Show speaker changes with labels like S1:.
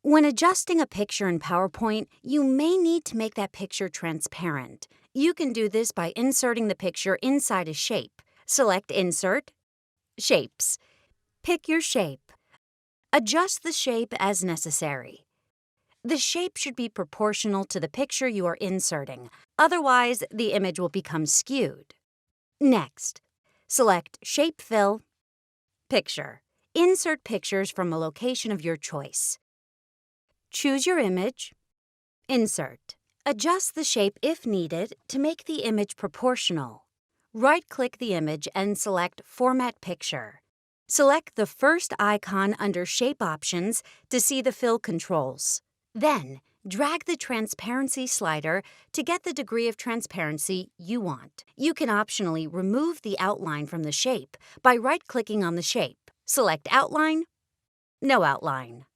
S1: When adjusting a picture in PowerPoint, you may need to make that picture transparent. You can do this by inserting the picture inside a shape. Select Insert, Shapes. Pick your shape. Adjust the shape as necessary. The shape should be proportional to the picture you are inserting. Otherwise, the image will become skewed. Next, select Shape Fill, Picture. Insert pictures from a location of your choice. Choose your image. Insert. Adjust the shape if needed to make the image proportional. Right-click the image and select Format Picture. Select the first icon under Shape Options to see the fill controls. Then, drag the transparency slider to get the degree of transparency you want. You can optionally remove the outline from the shape by right-clicking on the shape. Select Outline, No Outline.